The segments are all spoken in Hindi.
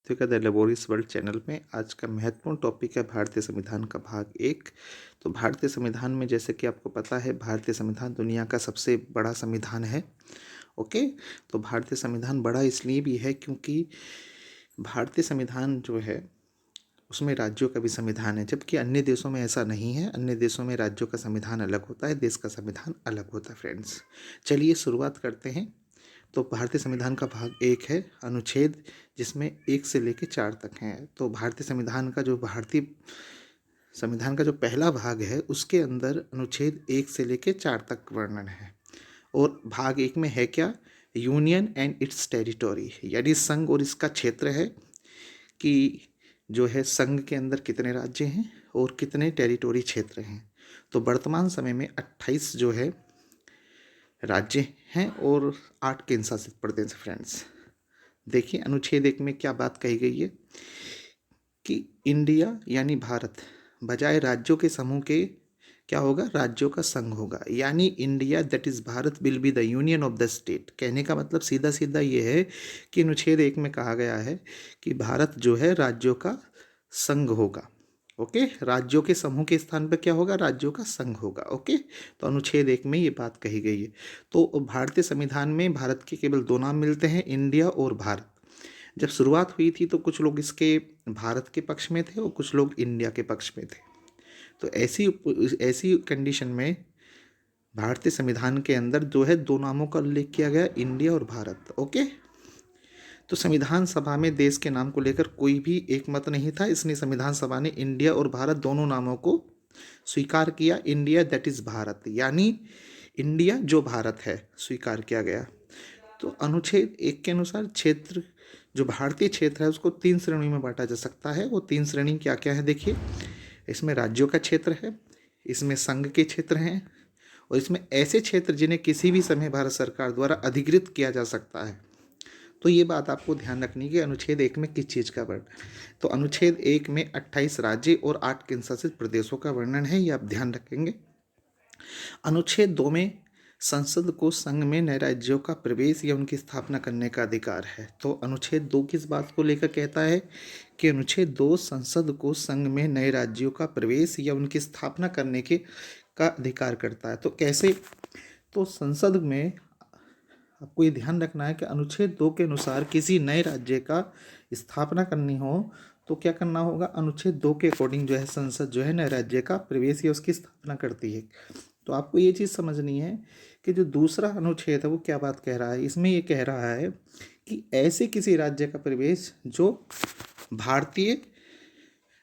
साथियों का द लेबोरियस वर्ल्ड चैनल में आज का महत्वपूर्ण टॉपिक है भारतीय संविधान का भाग 1। तो भारतीय संविधान में जैसे कि आपको पता है भारतीय संविधान दुनिया का सबसे बड़ा संविधान है। ओके, तो भारतीय संविधान बड़ा इसलिए भी है क्योंकि भारतीय संविधान जो है उसमें राज्यों का भी संविधान है, जबकि अन्य देशों में ऐसा नहीं है। अन्य देशों में राज्यों का संविधान अलग होता है, देश का संविधान अलग होता है। फ्रेंड्स, चलिए शुरुआत करते हैं। तो भारतीय संविधान का भाग 1 है अनुच्छेद, जिसमें 1 से लेकर 4 तक हैं। तो भारतीय संविधान का जो पहला भाग है उसके अंदर अनुच्छेद 1 से लेकर 4 तक वर्णन है। और भाग 1 में है क्या? यूनियन एंड इट्स टेरिटोरी, यानी संघ और इसका क्षेत्र है कि जो है संघ के अंदर कितने राज्य हैं और कितने टेरिटोरी क्षेत्र हैं। तो वर्तमान समय में 28 जो है राज्य हैं और 8 केंद्र शासित प्रदेश। फ्रेंड्स, देखिए अनुच्छेद 1 में क्या बात कही गई है कि इंडिया यानी भारत बजाय राज्यों के समूह के क्या होगा? राज्यों का संघ होगा। यानी India that is Bharat will be the union of the state. कहने का मतलब सीधा सीधा ये है कि अनुच्छेद 1 में कहा गया है कि भारत जो है राज्यों का संघ होगा। ओके, राज्यों के समूह के स्थान पर क्या होगा? राज्यों का संघ होगा। ओके, तो अनुच्छेद 1 में ये बात कही गई है। तो भारतीय संविधान में भारत के केवल 2 नाम मिलते हैं, इंडिया और भारत। जब शुरुआत हुई थी तो कुछ लोग इसके भारत के पक्ष में थे और कुछ लोग इंडिया के पक्ष में थे। तो ऐसी कंडीशन में भारतीय संविधान के अंदर जो है 2 नामों का उल्लेख किया गया, इंडिया और भारत। ओके, तो संविधान सभा में देश के नाम को लेकर कोई भी एक मत नहीं था, इसलिए संविधान सभा ने इंडिया और भारत दोनों नामों को स्वीकार किया। इंडिया दैट इज भारत, यानी इंडिया जो भारत है, स्वीकार किया गया। तो अनुच्छेद 1 के अनुसार क्षेत्र, जो भारतीय क्षेत्र है, उसको 3 श्रेणी में बांटा जा सकता है। वो 3 श्रेणी क्या क्या है? देखिए, इसमें राज्यों का क्षेत्र है, इसमें संघ के क्षेत्र हैं और इसमें ऐसे क्षेत्र जिन्हें किसी भी समय भारत सरकार द्वारा अधिकृत किया जा सकता है। तो ये बात आपको ध्यान रखनी है अनुच्छेद 1 में किस चीज़ का वर्णन। तो अनुच्छेद 1 में 28 राज्य और 8 केंद्र शासित प्रदेशों का वर्णन है, ये आप ध्यान रखेंगे। अनुच्छेद 2 में संसद को संघ में नए राज्यों का प्रवेश या उनकी स्थापना करने का अधिकार है। तो अनुच्छेद 2 किस बात को लेकर कहता है कि अनुच्छेद 2 संसद को संघ में नए राज्यों का प्रवेश या उनकी स्थापना करने के का अधिकार करता है। तो कैसे? तो संसद में आपको ये ध्यान रखना है कि अनुच्छेद 2 के अनुसार किसी नए राज्य का स्थापना करनी हो तो क्या करना होगा? अनुच्छेद 2 के अकॉर्डिंग जो है संसद जो है नए राज्य का प्रवेश या उसकी स्थापना करती है। तो आपको ये चीज़ समझनी है कि जो दूसरा अनुच्छेद है वो क्या बात कह रहा है। इसमें ये कह रहा है कि ऐसे किसी राज्य का प्रवेश जो भारतीय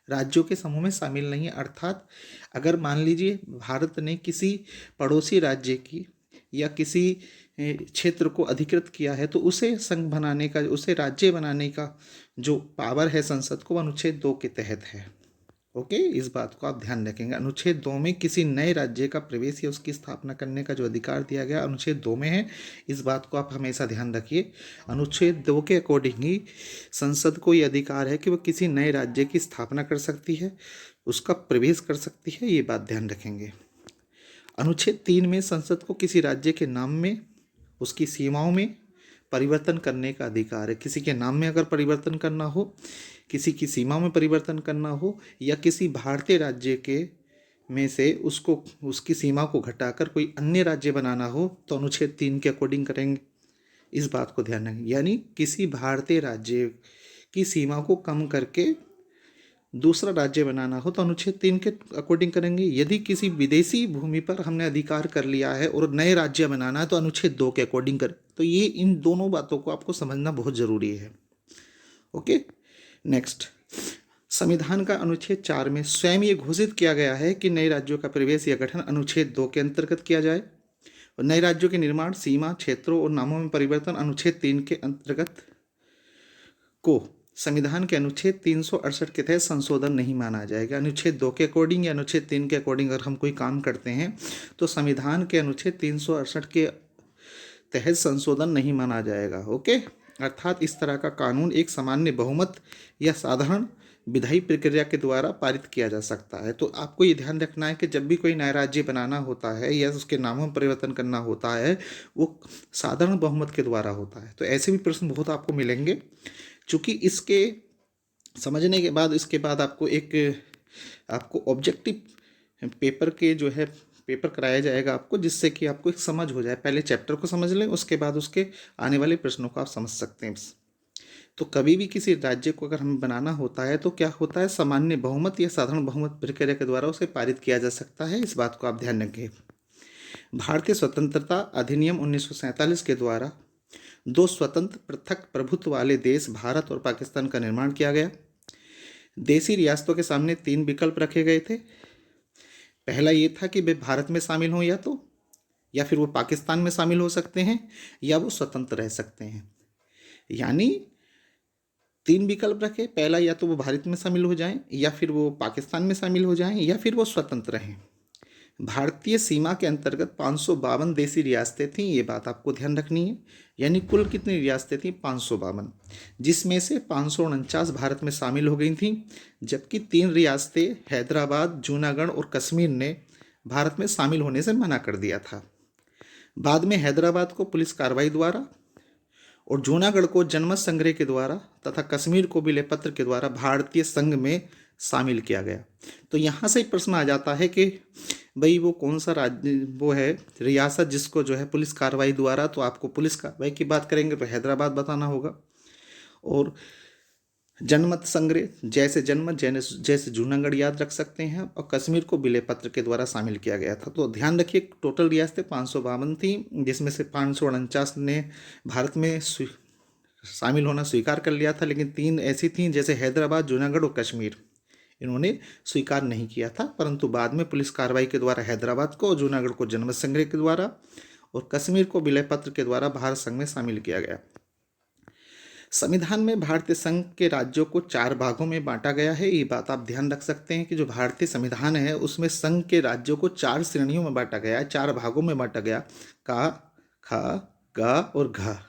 राज्यों के समूह में शामिल नहीं है। अर्थात अगर मान लीजिए भारत ने किसी पड़ोसी राज्य की या किसी क्षेत्र को अधिकृत किया है तो उसे संघ बनाने का, उसे राज्य बनाने का जो पावर है संसद को, अनुच्छेद 2 के तहत है। ओके, इस बात को आप ध्यान रखेंगे। अनुच्छेद 2 में किसी नए राज्य का प्रवेश या उसकी स्थापना करने का जो अधिकार दिया गया अनुच्छेद 2 में है, इस बात को आप हमेशा ध्यान रखिए। अनुच्छेद 2 के अकॉर्डिंग ही संसद को ये अधिकार है कि वह किसी नए राज्य की स्थापना कर सकती है, उसका प्रवेश कर सकती है, ये बात ध्यान रखेंगे। अनुच्छेद 3 में संसद को किसी राज्य के नाम में, उसकी सीमाओं में परिवर्तन करने का अधिकार है। किसी के नाम में अगर परिवर्तन करना हो, किसी की सीमा में परिवर्तन करना हो या किसी भारतीय राज्य के में से उसको, उसकी सीमा को घटाकर कोई अन्य राज्य बनाना हो तो अनुच्छेद 3 के अकॉर्डिंग करेंगे। इस बात को ध्यान रखें, यानी किसी भारतीय राज्य की सीमा को कम करके दूसरा राज्य बनाना हो तो अनुच्छेद 3 के अकॉर्डिंग करेंगे। यदि किसी विदेशी भूमि पर हमने अधिकार कर लिया है और नए राज्य बनाना है तो अनुच्छेद 2 के अकॉर्डिंग कर। तो ये इन दोनों बातों को आपको समझना बहुत जरूरी है। ओके, नेक्स्ट, संविधान का अनुच्छेद 4 में स्वयं ये घोषित किया गया है कि नए राज्यों का प्रवेश या गठन अनुच्छेद 2 के अंतर्गत किया जाए और नए राज्यों के निर्माण, सीमा, क्षेत्रों और नामों में परिवर्तन अनुच्छेद 3 के अंतर्गत को संविधान के अनुच्छेद 368 के तहत संशोधन नहीं माना जाएगा। अनुच्छेद 2 के अकॉर्डिंग या अनुच्छेद 3 के अकॉर्डिंग अगर हम कोई काम करते हैं तो संविधान के अनुच्छेद 368 के तहत संशोधन नहीं माना जाएगा। ओके, अर्थात इस तरह का कानून एक सामान्य बहुमत या साधारण विधायी प्रक्रिया के द्वारा पारित किया जा सकता है। तो आपको ये ध्यान रखना है कि जब भी कोई नया राज्य बनाना होता है या उसके नामों में परिवर्तन करना होता है वो साधारण बहुमत के द्वारा होता है। तो ऐसे भी प्रश्न बहुत आपको मिलेंगे। चूंकि इसके समझने के बाद इसके बाद आपको ऑब्जेक्टिव पेपर के जो है पेपर कराया जाएगा आपको, जिससे कि आपको एक समझ हो जाए। पहले चैप्टर को समझ लें, उसके बाद उसके आने वाले प्रश्नों को आप समझ सकते हैं। तो कभी भी किसी राज्य को अगर हमें बनाना होता है तो क्या होता है, सामान्य बहुमत या साधारण बहुमत प्रक्रिया के द्वारा उसे पारित किया जा सकता है। इस बात को आप ध्यान रखें। भारतीय स्वतंत्रता अधिनियम 1947 के द्वारा दो स्वतंत्र पृथक प्रभुत्व वाले देश भारत और पाकिस्तान का निर्माण किया गया। देशी रियासतों के सामने तीन विकल्प रखे गए थे। पहला ये था कि वे भारत में शामिल हों या फिर वो पाकिस्तान में शामिल हो सकते हैं, या वो स्वतंत्र रह सकते हैं। यानी तीन विकल्प रखे। पहला, या तो वो भारत में शामिल हो जाएं, या फिर वो पाकिस्तान में शामिल हो जाएं, या फिर वो स्वतंत्र रहें। भारतीय सीमा के अंतर्गत 552 देशी रियासतें थीं, ये बात आपको ध्यान रखनी है। यानी कुल कितनी रियासतें थीं? 552, जिसमें से 549 भारत में शामिल हो गई थीं, जबकि 3 रियासतें हैदराबाद, जूनागढ़ और कश्मीर ने भारत में शामिल होने से मना कर दिया था। बाद में हैदराबाद को पुलिस कार्रवाई द्वारा और जूनागढ़ को जनमत संग्रह के द्वारा तथा कश्मीर को विलय पत्र के द्वारा भारतीय संघ में शामिल किया गया। तो यहाँ से प्रश्न आ जाता है कि भाई वो कौन सा राज्य वो है रियासत जिसको जो है पुलिस कार्रवाई द्वारा, तो आपको पुलिस कार्रवाई की बात करेंगे तो हैदराबाद बताना होगा। और जनमत संग्रह जैसे जनमत जैसे जूनागढ़ याद रख सकते हैं, और कश्मीर को विलय पत्र के द्वारा शामिल किया गया था। तो ध्यान रखिए टोटल रियासतें 552 थी, जिसमें से 549 ने भारत में शामिल होना स्वीकार कर लिया था, लेकिन 3 ऐसी थीं जैसे हैदराबाद, जूनागढ़ और कश्मीर, इन्होंने स्वीकार नहीं किया था। परंतु बाद में पुलिस कार्रवाई के द्वारा हैदराबाद को, जूनागढ़ को जनमत संग्रह के द्वारा और कश्मीर को विलय पत्र के द्वारा भारत संघ में शामिल किया गया। संविधान में भारतीय संघ के राज्यों को 4 भागों में बांटा गया है। ये बात आप ध्यान रख सकते हैं कि जो भारतीय संविधान है उसमें संघ के राज्यों को 4 श्रेणियों में बांटा गया है, 4 भागों में बांटा गया। का, खा, गा और घा,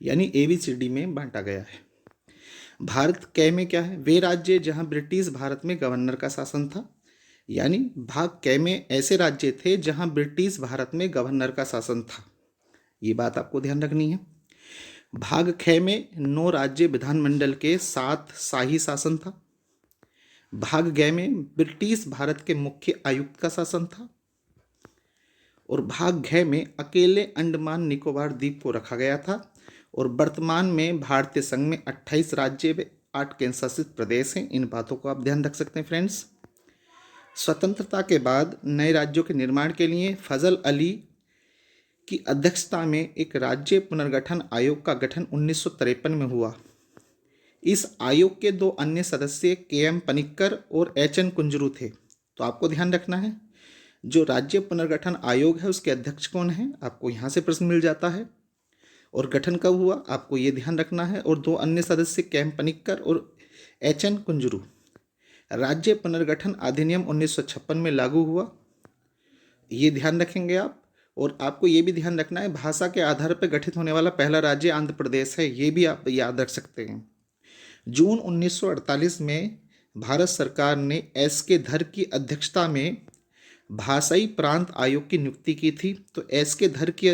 यानी ABCD में बांटा गया है। भारत कै में क्या है? वे राज्य जहां ब्रिटिश भारत में गवर्नर का शासन था। यानी भाग कै में ऐसे राज्य थे जहां ब्रिटिश भारत में गवर्नर का शासन था। ये बात आपको ध्यान रखनी है। भाग ख में 9 राज्य विधानमंडल के 7 शाही शासन था। भाग ग में ब्रिटिश भारत के मुख्य आयुक्त का शासन था। और भाग घ में अकेले अंडमान निकोबार द्वीप को रखा गया था। और वर्तमान में भारतीय संघ में 28 राज्य व 8 केंद्र शासित प्रदेश हैं। इन बातों को आप ध्यान रख सकते हैं फ्रेंड्स। स्वतंत्रता के बाद नए राज्यों के निर्माण के लिए फजल अली की अध्यक्षता में एक राज्य पुनर्गठन आयोग का गठन 1953 में हुआ। इस आयोग के 2 अन्य सदस्य KM पनिक्कर और HN कुंजरू थे। तो आपको ध्यान रखना है, जो राज्य पुनर्गठन आयोग है उसके अध्यक्ष कौन है, आपको यहाँ से प्रश्न मिल जाता है। और गठन कब हुआ, आपको ये ध्यान रखना है। और 2 अन्य सदस्य KM पनिक्कर और HN कुंजरू। राज्य पुनर्गठन अधिनियम 1956 में लागू हुआ, ये ध्यान रखेंगे आप। और आपको ये भी ध्यान रखना है, भाषा के आधार पर गठित होने वाला पहला राज्य आंध्र प्रदेश है, ये भी आप याद रख सकते हैं। जून 1948 में भारत सरकार ने SK धर की अध्यक्षता में भाषाई प्रांत आयोग की नियुक्ति की थी। तो SK धर की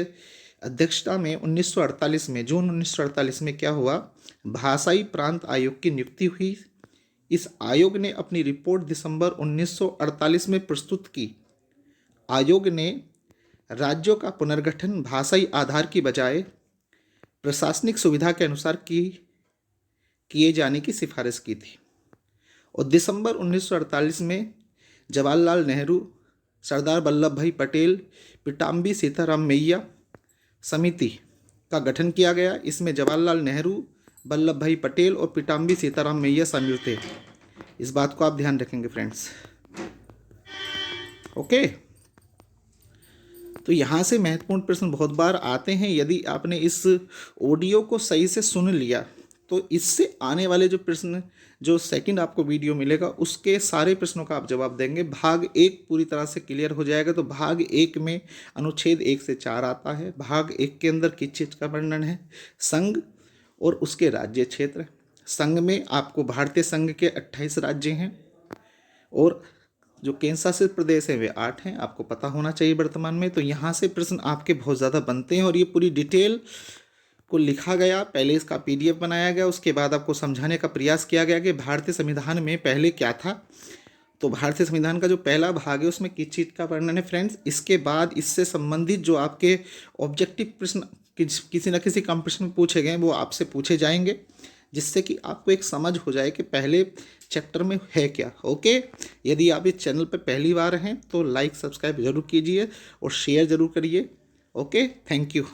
अध्यक्षता में 1948 में, जून 1948 में क्या हुआ, भाषाई प्रांत आयोग की नियुक्ति हुई। इस आयोग ने अपनी रिपोर्ट दिसंबर 1948 में प्रस्तुत की। आयोग ने राज्यों का पुनर्गठन भाषाई आधार की बजाय प्रशासनिक सुविधा के अनुसार किए जाने की सिफारिश की थी। और दिसंबर 1948 में जवाहरलाल नेहरू, सरदार वल्लभ भाई पटेल, पिटाम्बी सीताराम मैया समिति का गठन किया गया। इसमें जवाहरलाल नेहरू, वल्लभ भाई पटेल और पिटाम्बी सीताराम मैया शामिल थे। इस बात को आप ध्यान रखेंगे फ्रेंड्स। ओके, तो यहाँ से महत्वपूर्ण प्रश्न बहुत बार आते हैं। यदि आपने इस ऑडियो को सही से सुन लिया तो इससे आने वाले जो प्रश्न, जो सेकंड आपको वीडियो मिलेगा उसके सारे प्रश्नों का आप जवाब देंगे। भाग 1 पूरी तरह से क्लियर हो जाएगा। तो भाग 1 में अनुच्छेद 1 से 4 आता है। भाग 1 के अंदर किस चीज़ का वर्णन है, संघ और उसके राज्य क्षेत्र। संघ में आपको भारतीय संघ के 28 राज्य हैं और जो केंद्र शासित प्रदेश है वे 8 हैं, आपको पता होना चाहिए वर्तमान में। तो यहाँ से प्रश्न आपके बहुत ज़्यादा बनते हैं और ये पूरी डिटेल को लिखा गया, पहले इसका पीडीएफ बनाया गया, उसके बाद आपको समझाने का प्रयास किया गया कि भारतीय संविधान में पहले क्या था। तो भारतीय संविधान का जो पहला भाग है उसमें किस चीज़ का वर्णन है फ्रेंड्स। इसके बाद इससे संबंधित जो आपके ऑब्जेक्टिव प्रश्न किसी न किसी कंपटीशन में पूछे गए वो आपसे पूछे जाएंगे, जिससे कि आपको एक समझ हो जाए कि पहले चैप्टर में है क्या। ओके, यदि आप इस चैनल पर पहली बार हैं तो लाइक सब्सक्राइब जरूर कीजिए और शेयर जरूर करिए। Okay, thank you.